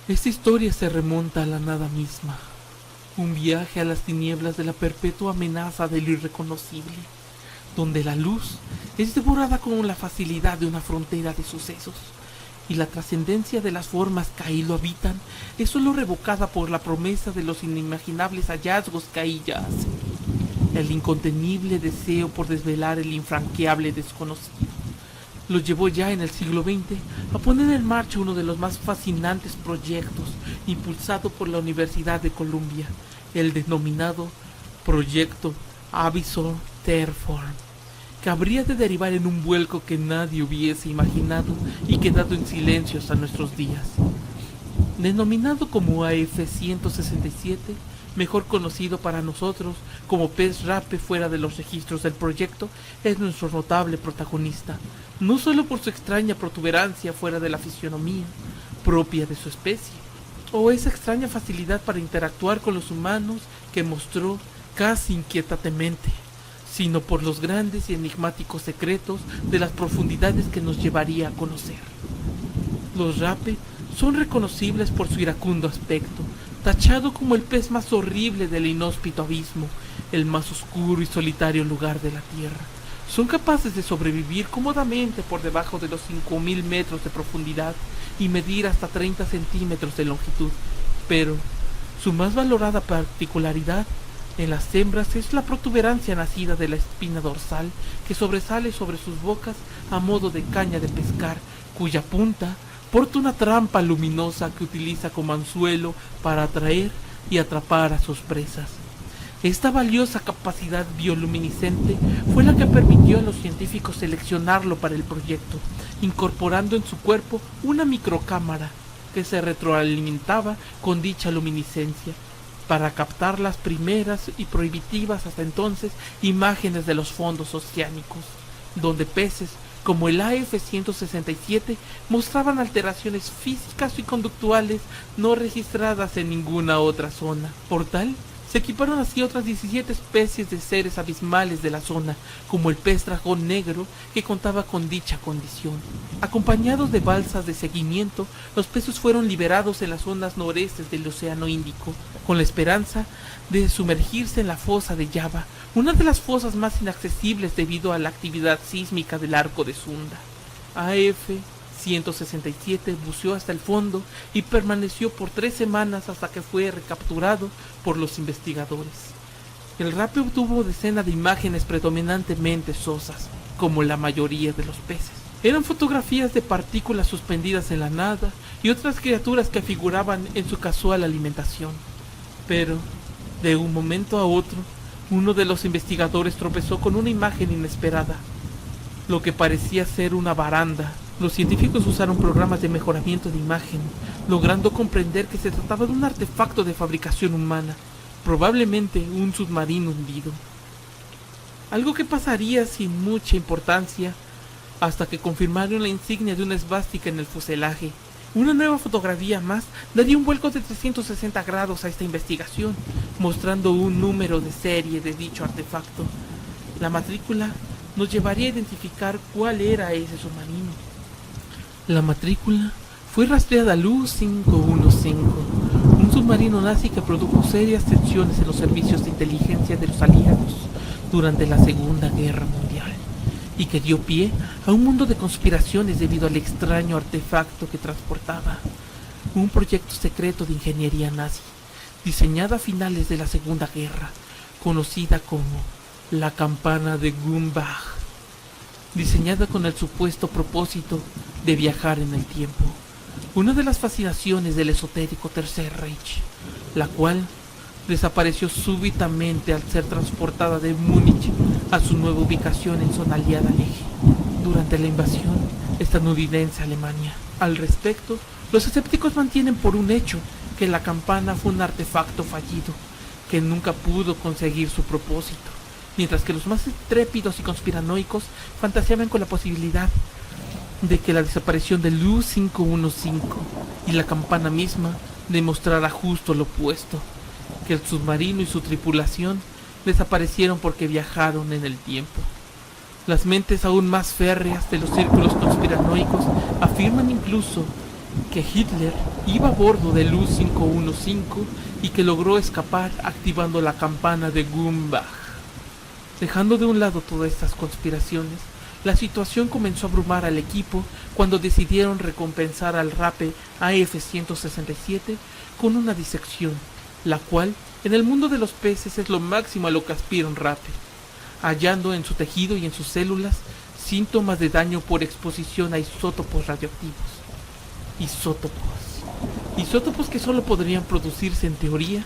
Esta historia se remonta a la nada misma, un viaje a las tinieblas de la perpetua amenaza de lo irreconocible, donde la luz es devorada con la facilidad de una frontera de sucesos, y la trascendencia de las formas que ahí lo habitan es solo revocada por la promesa de los inimaginables hallazgos que ahí yacen, el incontenible deseo por desvelar el infranqueable desconocido. Lo llevó ya en el siglo XX a poner en marcha uno de los más fascinantes proyectos impulsado por la Universidad de Columbia, el denominado Proyecto Abyssal Terraform, que habría de derivar en un vuelco que nadie hubiese imaginado y quedado en silencio hasta nuestros días. Denominado como AF-167, mejor conocido para nosotros como pez rape fuera de los registros del proyecto, es nuestro notable protagonista, no solo por su extraña protuberancia fuera de la fisionomía propia de su especie, o esa extraña facilidad para interactuar con los humanos que mostró casi inquietantemente, sino por los grandes y enigmáticos secretos de las profundidades que nos llevaría a conocer. Los rape son reconocibles por su iracundo aspecto, tachado como el pez más horrible del inhóspito abismo, el más oscuro y solitario lugar de la tierra. Son capaces de sobrevivir cómodamente por debajo de los 5.000 metros de profundidad y medir hasta 30 centímetros de longitud, pero su más valorada particularidad en las hembras es la protuberancia nacida de la espina dorsal que sobresale sobre sus bocas a modo de caña de pescar, cuya punta porta una trampa luminosa que utiliza como anzuelo para atraer y atrapar a sus presas. Esta valiosa capacidad bioluminiscente fue la que permitió a los científicos seleccionarlo para el proyecto, incorporando en su cuerpo una microcámara que se retroalimentaba con dicha luminiscencia, para captar las primeras y prohibitivas hasta entonces imágenes de los fondos oceánicos, donde peces como el AF-167 mostraban alteraciones físicas y conductuales no registradas en ninguna otra zona. Por tal, se equiparon así otras 17 especies de seres abismales de la zona, como el pez dragón negro, que contaba con dicha condición. Acompañados de balsas de seguimiento, los peces fueron liberados en las zonas norestes del Océano Índico, con la esperanza de sumergirse en la fosa de Java, una de las fosas más inaccesibles debido a la actividad sísmica del arco de Sunda. AF-167 buceó hasta el fondo y permaneció por 3 semanas hasta que fue recapturado por los investigadores. El rape obtuvo decenas de imágenes predominantemente sosas, como la mayoría de los peces. Eran fotografías de partículas suspendidas en la nada y otras criaturas que figuraban en su casual alimentación. Pero, de un momento a otro, uno de los investigadores tropezó con una imagen inesperada, lo que parecía ser una baranda. Los científicos usaron programas de mejoramiento de imagen, logrando comprender que se trataba de un artefacto de fabricación humana, probablemente un submarino hundido. Algo que pasaría sin mucha importancia hasta que confirmaron la insignia de una esvástica en el fuselaje. Una nueva fotografía más daría un vuelco de 360 grados a esta investigación, mostrando un número de serie de dicho artefacto. La matrícula nos llevaría a identificar cuál era ese submarino. La matrícula fue rastreada al U-515, un submarino nazi que produjo serias tensiones en los servicios de inteligencia de los aliados durante la Segunda Guerra Mundial, y que dio pie a un mundo de conspiraciones debido al extraño artefacto que transportaba. Un proyecto secreto de ingeniería nazi, diseñada a finales de la Segunda Guerra, conocida como la campana de Gumbach, diseñada con el supuesto propósito de viajar en el tiempo, una de las fascinaciones del esotérico Tercer Reich, la cual desapareció súbitamente al ser transportada de Múnich a su nueva ubicación en zona aliada al eje, durante la invasión estadounidense a Alemania. Al respecto, los escépticos mantienen por un hecho que la campana fue un artefacto fallido, que nunca pudo conseguir su propósito, mientras que los más intrépidos y conspiranoicos fantaseaban con la posibilidad de que la desaparición del U-515 y la campana misma demostrara justo lo opuesto, que el submarino y su tripulación desaparecieron porque viajaron en el tiempo. Las mentes aún más férreas de los círculos conspiranoicos afirman incluso que Hitler iba a bordo del U-515 y que logró escapar activando la campana de Gumbach. Dejando de un lado todas estas conspiraciones, la situación comenzó a abrumar al equipo cuando decidieron recompensar al Rape AF-167 con una disección, la cual en el mundo de los peces es lo máximo a lo que aspira un Rape, hallando en su tejido y en sus células síntomas de daño por exposición a isótopos radioactivos. Isótopos que solo podrían producirse en teoría,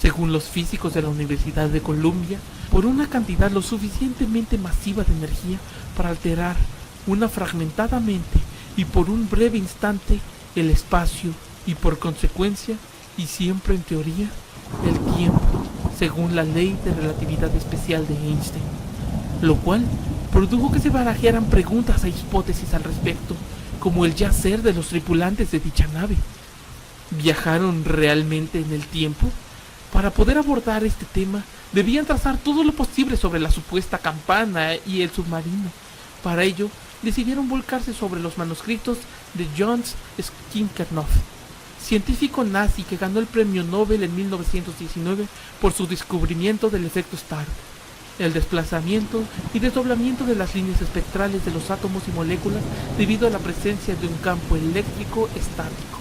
según los físicos de la Universidad de Columbia, por una cantidad lo suficientemente masiva de energía para alterar una fragmentadamente y por un breve instante el espacio y por consecuencia, y siempre en teoría, el tiempo, según la ley de relatividad especial de Einstein, lo cual produjo que se barajearan preguntas e hipótesis al respecto, como el ya ser de los tripulantes de dicha nave. ¿Viajaron realmente en el tiempo? Para poder abordar este tema, debían trazar todo lo posible sobre la supuesta campana y el submarino. Para ello, decidieron volcarse sobre los manuscritos de Jöns Skinkernoff, científico nazi que ganó el premio Nobel en 1919 por su descubrimiento del efecto Stark, el desplazamiento y desdoblamiento de las líneas espectrales de los átomos y moléculas debido a la presencia de un campo eléctrico estático,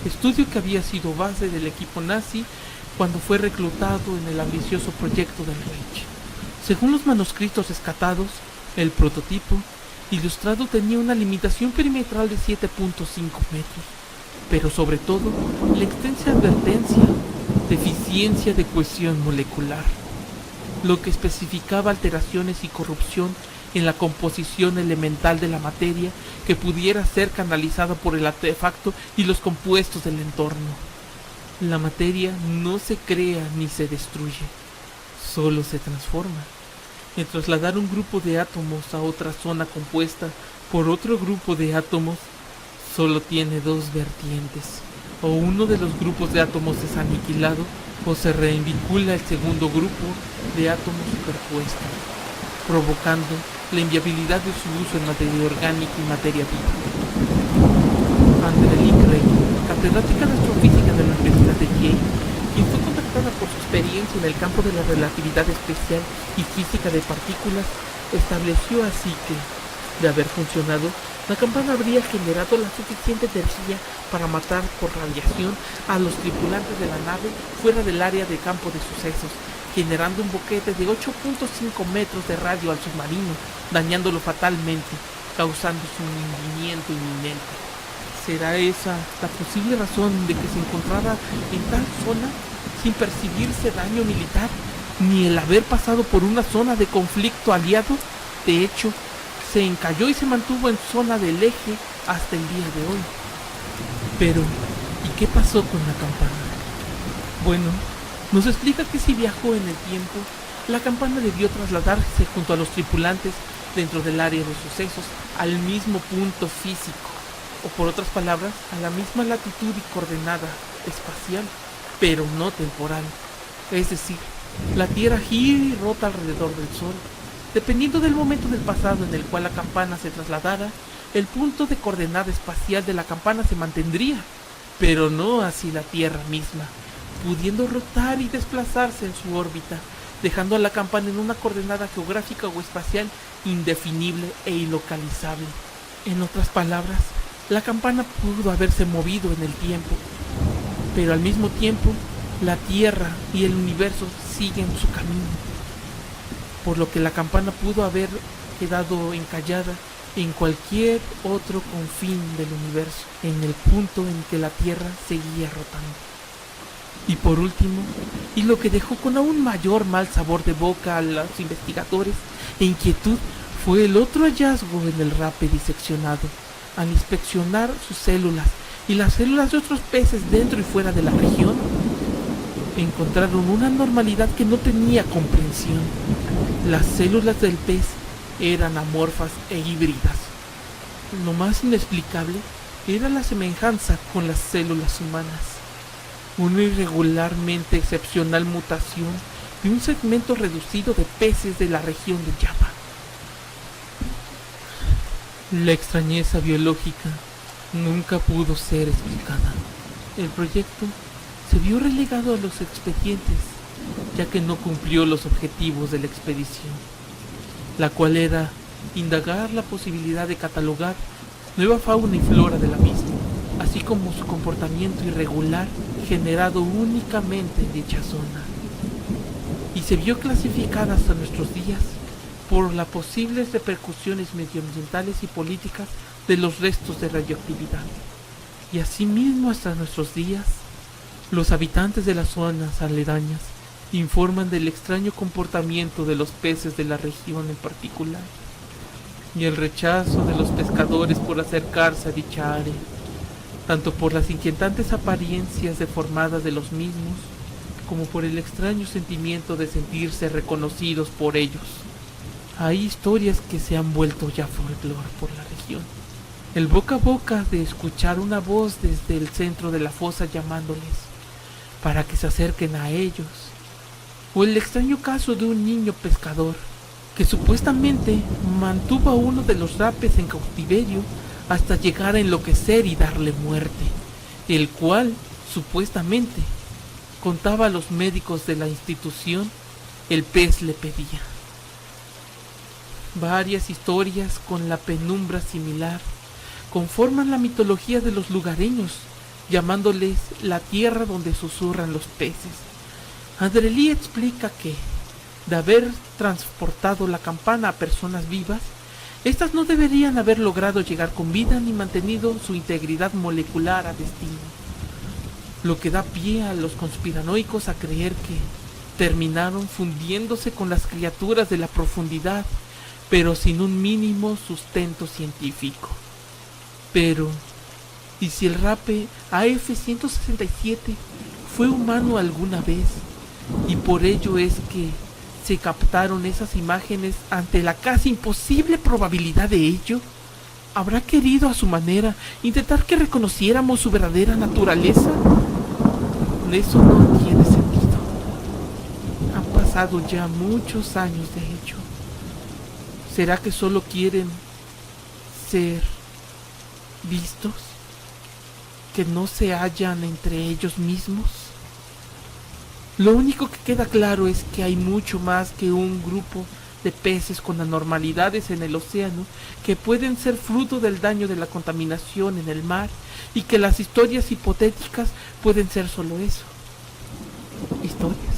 estudio que había sido base del equipo nazi cuando fue reclutado en el ambicioso proyecto del Reich. Según los manuscritos rescatados, el prototipo ilustrado tenía una limitación perimetral de 7.5 metros, pero sobre todo la extensa advertencia deficiencia de cohesión molecular, lo que especificaba alteraciones y corrupción en la composición elemental de la materia que pudiera ser canalizada por el artefacto y los compuestos del entorno. La materia no se crea ni se destruye, solo se transforma. El trasladar un grupo de átomos a otra zona compuesta por otro grupo de átomos solo tiene dos vertientes: o uno de los grupos de átomos es aniquilado o se reivincula el segundo grupo de átomos superpuesto, provocando la inviabilidad de su uso en materia orgánica y materia viva. Angelique Rey, catedrática de astrofísica de la Universidad de Yale, quien fue contactada por su experiencia en el campo de la relatividad especial y física de partículas, estableció así que, de haber funcionado, la campana habría generado la suficiente energía para matar por radiación a los tripulantes de la nave fuera del área de campo de sucesos, generando un boquete de 8.5 metros de radio al submarino, dañándolo fatalmente, causando su hundimiento inminente. ¿Será esa la posible razón de que se encontrara en tal zona sin percibirse daño militar, ni el haber pasado por una zona de conflicto aliado? De hecho, se encalló y se mantuvo en zona del eje hasta el día de hoy. Pero, ¿y qué pasó con la campana? Bueno, nos explica que si viajó en el tiempo, la campana debió trasladarse junto a los tripulantes dentro del área de sucesos al mismo punto físico, o por otras palabras, a la misma latitud y coordenada espacial, pero no temporal. Es decir, la Tierra gira y rota alrededor del Sol. Dependiendo del momento del pasado en el cual la campana se trasladara, el punto de coordenada espacial de la campana se mantendría, pero no así la Tierra misma, pudiendo rotar y desplazarse en su órbita, dejando a la campana en una coordenada geográfica o espacial indefinible e ilocalizable. En otras palabras, la campana pudo haberse movido en el tiempo, pero al mismo tiempo, la Tierra y el universo siguen su camino, por lo que la campana pudo haber quedado encallada en cualquier otro confín del universo, en el punto en que la Tierra seguía rotando. Y por último, y lo que dejó con aún mayor mal sabor de boca a los investigadores e inquietud, fue el otro hallazgo en el Rape diseccionado. Al inspeccionar sus células y las células de otros peces dentro y fuera de la región, encontraron una anormalidad que no tenía comprensión. Las células del pez eran amorfas e híbridas. Lo más inexplicable era la semejanza con las células humanas. Una irregularmente excepcional mutación de un segmento reducido de peces de la región de Java. La extrañeza biológica nunca pudo ser explicada. El proyecto se vio relegado a los expedientes, ya que no cumplió los objetivos de la expedición, la cual era indagar la posibilidad de catalogar nueva fauna y flora de la misma, así como su comportamiento irregular generado únicamente en dicha zona. Y se vio clasificada hasta nuestros días por las posibles repercusiones medioambientales y políticas de los restos de radioactividad. Y asimismo hasta nuestros días, los habitantes de las zonas aledañas informan del extraño comportamiento de los peces de la región en particular, y el rechazo de los pescadores por acercarse a dicha área, tanto por las inquietantes apariencias deformadas de los mismos, como por el extraño sentimiento de sentirse reconocidos por ellos. Hay historias que se han vuelto ya folclore por la región. El boca a boca de escuchar una voz desde el centro de la fosa llamándoles para que se acerquen a ellos, o el extraño caso de un niño pescador que supuestamente mantuvo a uno de los rapes en cautiverio hasta llegar a enloquecer y darle muerte, el cual supuestamente contaba a los médicos de la institución el pez le pedía. Varias historias con la penumbra similar conforman la mitología de los lugareños, llamándoles la tierra donde susurran los peces. Andrelí explica que, de haber transportado la campana a personas vivas, estas no deberían haber logrado llegar con vida ni mantenido su integridad molecular a destino, lo que da pie a los conspiranoicos a creer que terminaron fundiéndose con las criaturas de la profundidad, pero sin un mínimo sustento científico. Pero, ¿y si el rape AF-167 fue humano alguna vez, y por ello es que se captaron esas imágenes ante la casi imposible probabilidad de ello? ¿Habrá querido a su manera intentar que reconociéramos su verdadera naturaleza? Eso no tiene sentido. Han pasado ya muchos años de hecho. ¿Será que solo quieren ser vistos? ¿Que no se hallan entre ellos mismos? Lo único que queda claro es que hay mucho más que un grupo de peces con anormalidades en el océano que pueden ser fruto del daño de la contaminación en el mar, y que las historias hipotéticas pueden ser solo eso, historias.